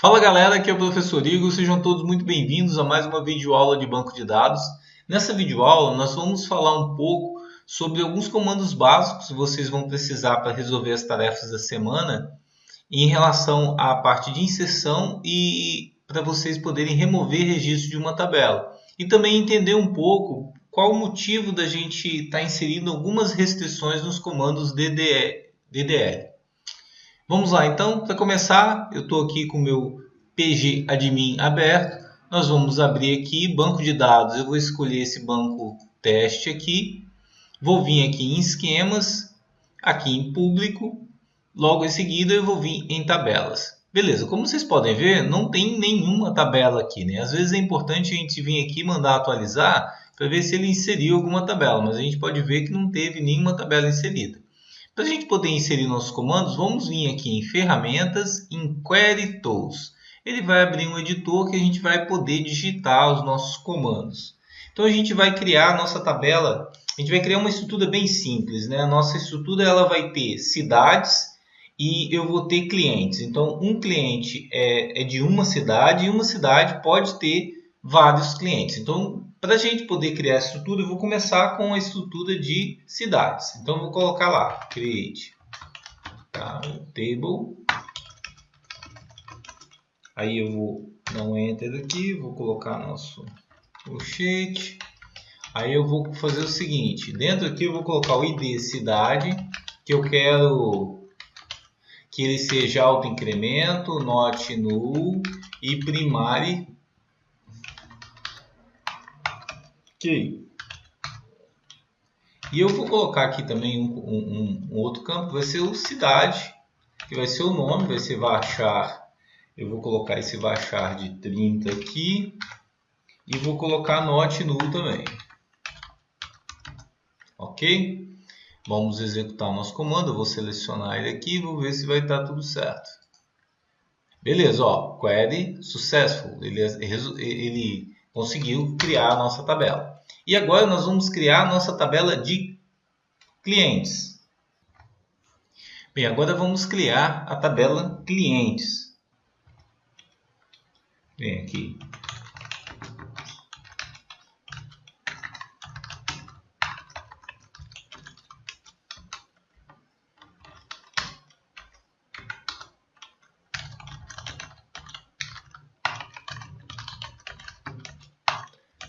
Fala galera, aqui é o professor Igor, sejam todos muito bem-vindos a mais uma videoaula de banco de dados. Nessa videoaula nós vamos falar um pouco sobre alguns comandos básicos que vocês vão precisar para resolver as tarefas da semana em relação à parte de inserção e para vocês poderem remover registro de uma tabela. E também entender um pouco qual o motivo da gente estar inserindo algumas restrições nos comandos DDL. Vamos lá, então, para começar, eu estou aqui com o meu pgadmin aberto. Nós vamos abrir aqui, banco de dados, eu vou escolher esse banco teste aqui. Vou vir aqui em esquemas, aqui em público. Logo em seguida eu vou vir em tabelas. Beleza, como vocês podem ver, não tem nenhuma tabela aqui, né? Às vezes é importante a gente vir aqui e mandar atualizar para ver se ele inseriu alguma tabela, mas a gente pode ver que não teve nenhuma tabela inserida. Para a gente poder inserir nossos comandos, vamos vir aqui em Ferramentas, em Query Tools. Ele vai abrir um editor que a gente vai poder digitar os nossos comandos. Então a gente vai criar a nossa tabela, a gente vai criar uma estrutura bem simples, né? A nossa estrutura ela vai ter cidades e eu vou ter clientes. Então um cliente é de uma cidade e uma cidade pode ter vários clientes. Então, para a gente poder criar a estrutura, eu vou começar com a estrutura de cidades. Então, eu vou colocar lá, create table. Aí eu vou dar um enter aqui, vou colocar nosso sheet. Aí eu vou fazer o seguinte, dentro aqui eu vou colocar o ID cidade, que eu quero que ele seja auto-incremento, not null e primary. Ok. E eu vou colocar aqui também um outro campo, vai ser o cidade, que vai ser o nome, vai ser varchar. Eu vou colocar esse varchar de 30 aqui e vou colocar not null também. Ok? Vamos executar o nosso comando, eu vou selecionar ele aqui e vou ver se vai estar tudo certo. Beleza, ó, query successful, ele conseguiu criar a nossa tabela. E agora nós vamos criar a nossa tabela de clientes. Bem, agora vamos criar a tabela clientes. Vem aqui.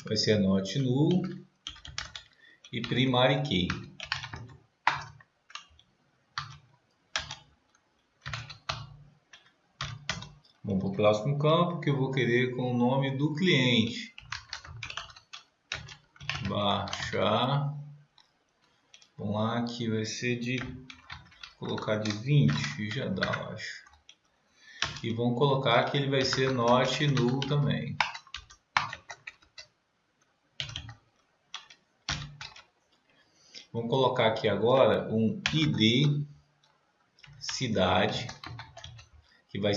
Vai ser not null e primary key. Vamos para o próximo campo que eu vou querer com o nome do cliente. Baixar. Vamos lá, que vai ser de colocar de 20, já dá, eu acho. E vamos colocar que ele vai ser not null também. Vamos colocar aqui agora um ID cidade, que vai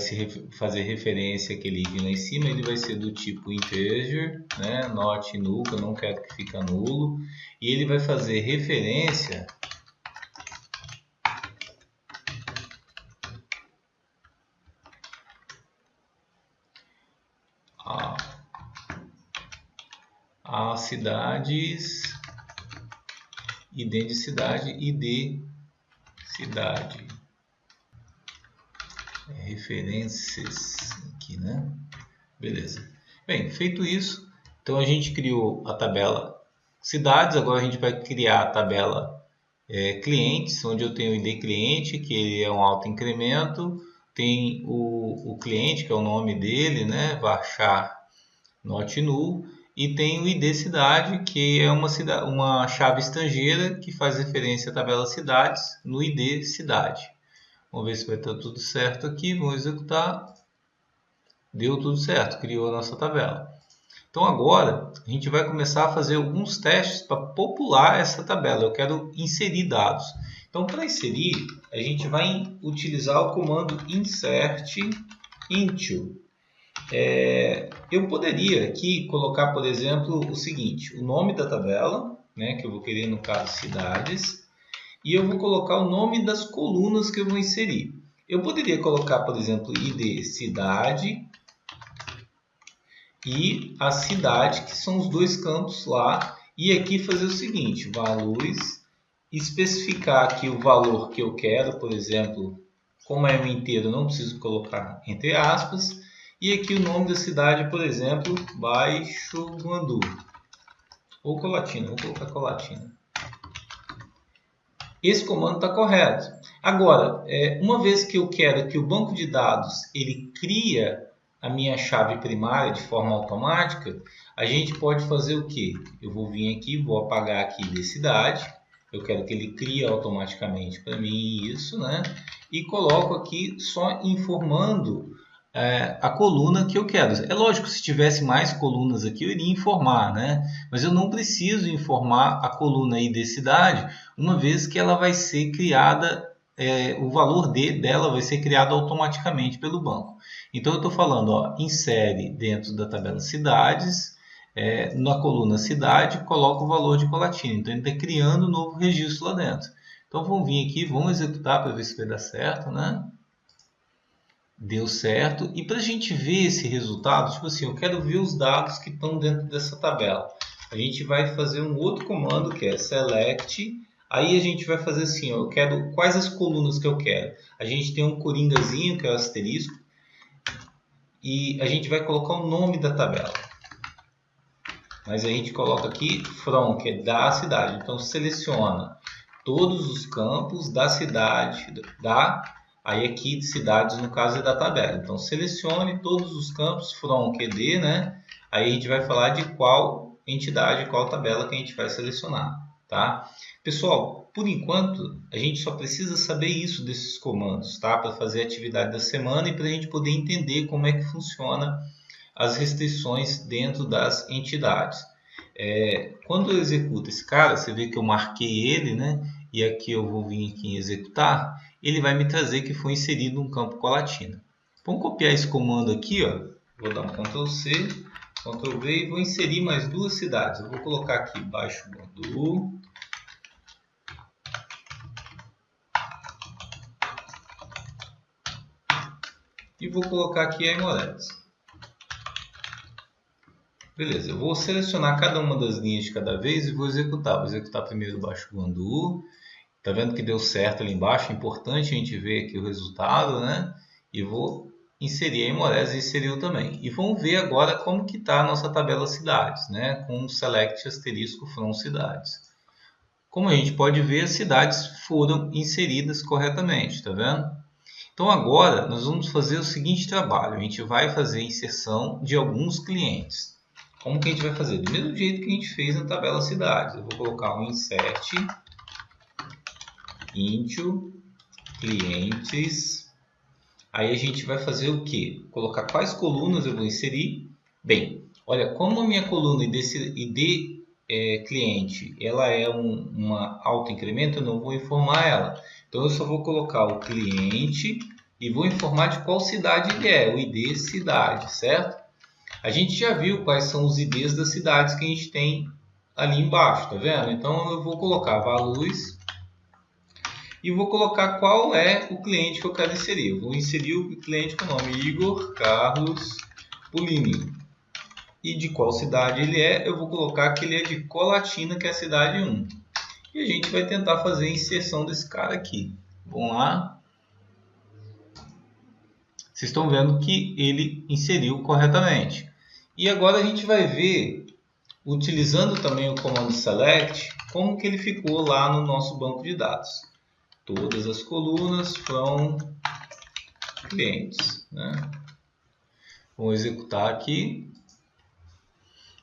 fazer referência àquele ID lá em cima. Ele vai ser do tipo integer, né? Not null, que eu não quero que fique nulo. E ele vai fazer referência a cidades, ID de cidade, ID cidade. Referências aqui, né? Beleza. Bem, feito isso, então a gente criou a tabela cidades. Agora a gente vai criar a tabela clientes, onde eu tenho o ID cliente, que ele é um auto-incremento. Tem o cliente, que é o nome dele, né? Varchar not null. E tem o ID cidade, que é uma chave estrangeira que faz referência à tabela cidades no ID cidade. Vamos ver se vai estar tudo certo aqui. Vamos executar. Deu tudo certo, criou a nossa tabela. Então agora a gente vai começar a fazer alguns testes para popular essa tabela. Eu quero inserir dados. Então para inserir, a gente vai utilizar o comando insert into. Eu poderia aqui colocar, por exemplo, o seguinte, o nome da tabela, né, que eu vou querer no caso cidades, e eu vou colocar o nome das colunas que eu vou inserir. Eu poderia colocar, por exemplo, ID cidade e a cidade, que são os dois campos lá, e aqui fazer o seguinte, valores, especificar aqui o valor que eu quero, por exemplo, como é um inteiro, não preciso colocar entre aspas, e aqui o nome da cidade, por exemplo, Baixo Guandu, ou Colatina, vou colocar Colatina. Esse comando está correto. Agora, uma vez que eu quero que o banco de dados ele cria a minha chave primária de forma automática, a gente pode fazer o quê? Eu vou vir aqui, vou apagar aqui de cidade. Eu quero que ele crie automaticamente para mim isso, né? E coloco aqui só informando a coluna que eu quero. É lógico, se tivesse mais colunas aqui, eu iria informar, né? Mas eu não preciso informar a coluna ID cidade, uma vez que ela vai ser criada, o valor dela vai ser criado automaticamente pelo banco. Então eu estou falando, ó, insere dentro da tabela cidades, na coluna cidade, coloca o valor de Colatina. Então ele está criando um novo registro lá dentro. Então vamos vir aqui, vamos executar para ver se vai dar certo, né? Deu certo. E para a gente ver esse resultado, tipo assim, eu quero ver os dados que estão dentro dessa tabela. A gente vai fazer um outro comando que é select. Aí a gente vai fazer assim, ó, eu quero quais as colunas que eu quero. A gente tem um coringazinho que é o asterisco e a gente vai colocar o nome da tabela. Mas a gente coloca aqui from, que é da cidade. Então seleciona todos os campos da cidade, aí aqui de cidades no caso é da tabela. Então selecione todos os campos from QD, né? Aí a gente vai falar de qual entidade, qual tabela que a gente vai selecionar, tá? Pessoal, por enquanto a gente só precisa saber isso desses comandos, tá? Para fazer a atividade da semana e para a gente poder entender como é que funciona as restrições dentro das entidades. Quando eu executo esse cara, você vê que eu marquei ele, né? E aqui eu vou vir aqui em executar, ele vai me trazer que foi inserido um campo Colatina. Vamos copiar esse comando aqui, ó. Vou dar um Ctrl C, Ctrl V e vou inserir mais duas cidades. Eu vou colocar aqui Baixo Guandu. E vou colocar aqui Aimorés. Beleza, eu vou selecionar cada uma das linhas de cada vez e vou executar. Vou executar primeiro o Baixo Guandu. Tá vendo que deu certo ali embaixo? É importante a gente ver aqui o resultado, né? E vou inserir a Aimorés e inseriu também. E vamos ver agora como que está a nossa tabela cidades, né? Com o select asterisco from cidades. Como a gente pode ver, as cidades foram inseridas corretamente, tá vendo? Então agora nós vamos fazer o seguinte trabalho. A gente vai fazer a inserção de alguns clientes. Como que a gente vai fazer? Do mesmo jeito que a gente fez na tabela cidades. Eu vou colocar um insert into clientes. Aí a gente vai fazer o que? Colocar quais colunas eu vou inserir. Bem, olha, como a minha coluna ID cliente ela é uma auto-incremento, eu não vou informar ela. Então eu só vou colocar o cliente e vou informar de qual cidade ele é, o ID cidade, certo? A gente já viu quais são os IDs das cidades que a gente tem ali embaixo, tá vendo? Então eu vou colocar valores e vou colocar qual é o cliente que eu quero inserir. Eu vou inserir o cliente com o nome Igor Carlos Pulini. E de qual cidade ele é, eu vou colocar que ele é de Colatina, que é a cidade 1. E a gente vai tentar fazer a inserção desse cara aqui. Vamos lá. Vocês estão vendo que ele inseriu corretamente. E agora a gente vai ver, utilizando também o comando select, como que ele ficou lá no nosso banco de dados. Todas as colunas from clientes, né? Vamos executar aqui.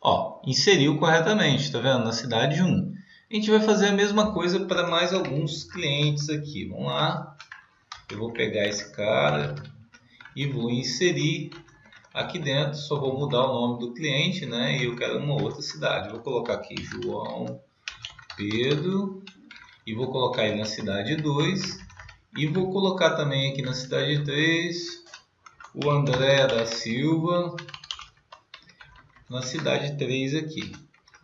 Ó, inseriu corretamente, tá vendo? Na cidade 1. A gente vai fazer a mesma coisa para mais alguns clientes aqui. Vamos lá. Eu vou pegar esse cara e vou inserir aqui dentro. Só vou mudar o nome do cliente, né? E eu quero uma outra cidade. Vou colocar aqui João Pedro e vou colocar ele na cidade 2 e vou colocar também aqui na cidade 3 o André da Silva na cidade 3 aqui.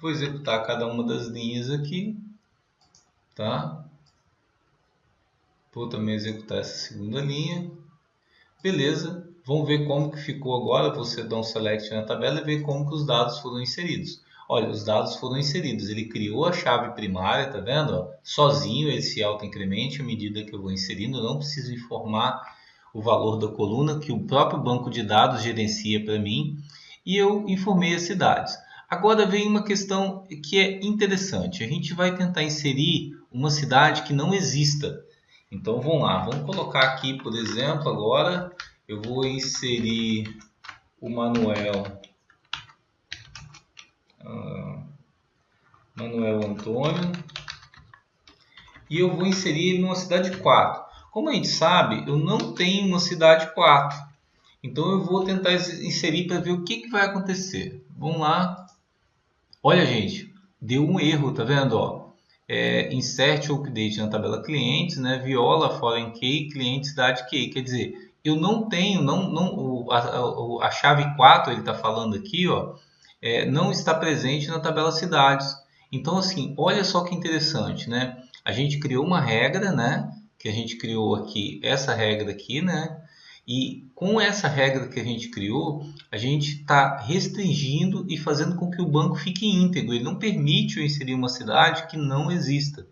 Vou executar cada uma das linhas aqui, tá? Vou também executar essa segunda linha. Beleza, vamos ver como que ficou agora. Você dá um select na tabela e ver como que os dados foram inseridos. Olha, os dados foram inseridos. Ele criou a chave primária, tá vendo? Ó, sozinho ele se auto-incrementa à medida que eu vou inserindo. Eu não preciso informar o valor da coluna que o próprio banco de dados gerencia para mim. E eu informei as cidades. Agora vem uma questão que é interessante. A gente vai tentar inserir uma cidade que não exista. Então vamos lá, vamos colocar aqui, por exemplo, agora eu vou inserir o Manuel Antônio e eu vou inserir ele numa cidade 4. Como a gente sabe, eu não tenho uma cidade 4. Então eu vou tentar inserir para ver o que vai acontecer. Vamos lá. Olha, gente, deu um erro, tá vendo? Ó? Insert ou update na tabela clientes, né? Viola foreign key, cliente cidade key. Quer dizer, eu não tenho, a chave 4, ele está falando aqui, ó, não está presente na tabela cidades. Então, assim, olha só que interessante, né? A gente criou uma regra, né? Que a gente criou aqui, essa regra aqui, né? E com essa regra que a gente criou, a gente está restringindo e fazendo com que o banco fique íntegro. Ele não permite eu inserir uma cidade que não exista.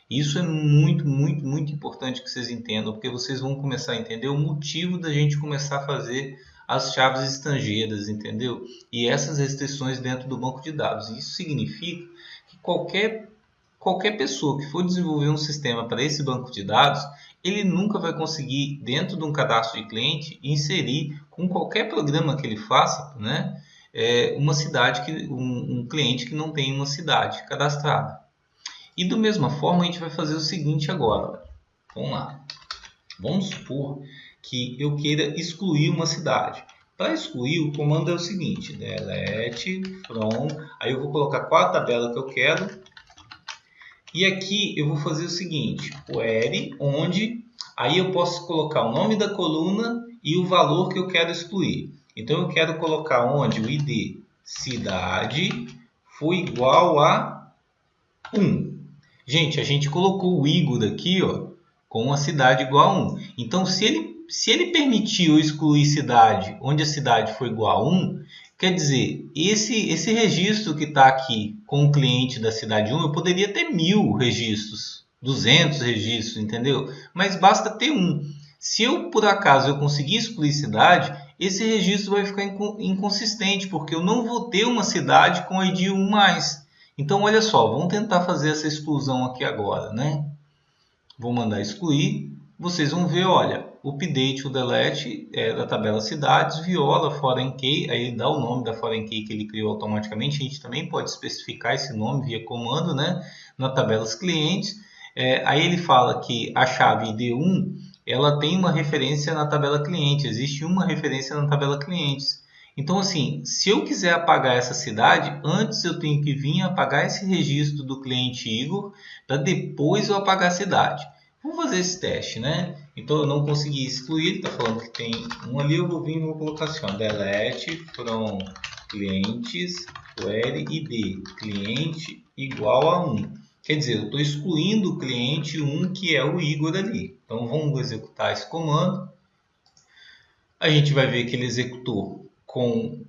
Isso é muito, muito, muito importante que vocês entendam, porque vocês vão começar a entender o motivo da gente começar a fazer as chaves estrangeiras, entendeu? E essas restrições dentro do banco de dados. Isso significa que qualquer pessoa que for desenvolver um sistema para esse banco de dados, ele nunca vai conseguir, dentro de um cadastro de cliente, inserir com qualquer programa que ele faça, né, uma cidade, um cliente que não tem uma cidade cadastrada. E da mesma forma, a gente vai fazer o seguinte agora. Vamos lá. Vamos supor que eu queira excluir uma cidade. Para excluir, o comando é o seguinte: delete from, aí eu vou colocar qual a tabela que eu quero. E aqui eu vou fazer o seguinte, query onde, aí eu posso colocar o nome da coluna e o valor que eu quero excluir. Então eu quero colocar onde o ID cidade foi igual a 1. Gente, a gente colocou o Igor aqui, ó, com a cidade igual a 1. Então se ele permitiu excluir cidade onde a cidade foi igual a 1, quer dizer, esse registro que está aqui com o cliente da cidade 1, eu poderia ter 1000 registros, 200 registros, entendeu? Mas basta ter um. Se eu, por acaso, eu conseguir excluir cidade, esse registro vai ficar inconsistente, porque eu não vou ter uma cidade com ID 1 mais. Então, olha só, vamos tentar fazer essa exclusão aqui agora, né? Vou mandar excluir. Vocês vão ver, olha, o update, o delete da tabela cidades, viola foreign key, aí ele dá o nome da foreign key que ele criou automaticamente. A gente também pode especificar esse nome via comando, né, na tabelas clientes. Aí ele fala que a chave ID1 ela tem uma referência na tabela cliente, existe uma referência na tabela clientes. Então, assim, se eu quiser apagar essa cidade, antes eu tenho que vir apagar esse registro do cliente Igor, para depois eu apagar a cidade. Vamos fazer esse teste, né? Então eu não consegui excluir, ele está falando que tem um ali, eu vou vir e vou colocar assim, ó, delete from clientes, query id, cliente igual a 1. Quer dizer, eu estou excluindo o cliente 1, que é o Igor ali. Então vamos executar esse comando. A gente vai ver que ele executou com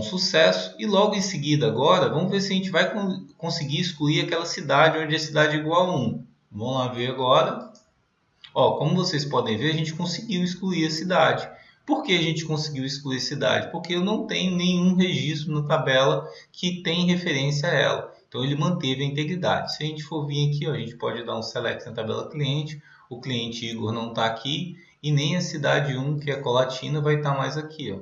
sucesso. E logo em seguida agora, vamos ver se a gente vai conseguir excluir aquela cidade onde a cidade é igual a 1. Vamos lá ver agora. Ó, como vocês podem ver, a gente conseguiu excluir a cidade. Por que a gente conseguiu excluir a cidade? Porque eu não tenho nenhum registro na tabela que tem referência a ela. Então ele manteve a integridade. Se a gente for vir aqui, ó, a gente pode dar um select na tabela cliente. O cliente Igor não está aqui e nem a cidade 1, que é Colatina, vai estar mais aqui. Ó.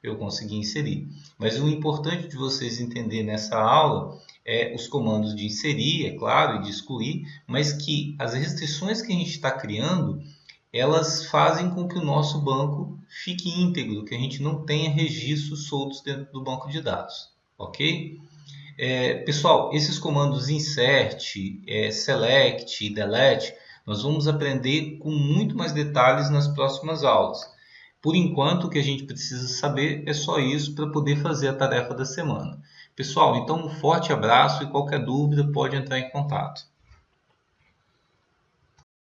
Eu consegui inserir. Mas o importante de vocês entenderem nessa aula é os comandos de inserir, é claro, e de excluir, mas que as restrições que a gente está criando, elas fazem com que o nosso banco fique íntegro, que a gente não tenha registros soltos dentro do banco de dados, ok? Pessoal, esses comandos insert, select e delete, nós vamos aprender com muito mais detalhes nas próximas aulas. Por enquanto, o que a gente precisa saber é só isso para poder fazer a tarefa da semana. Pessoal, então um forte abraço e qualquer dúvida pode entrar em contato.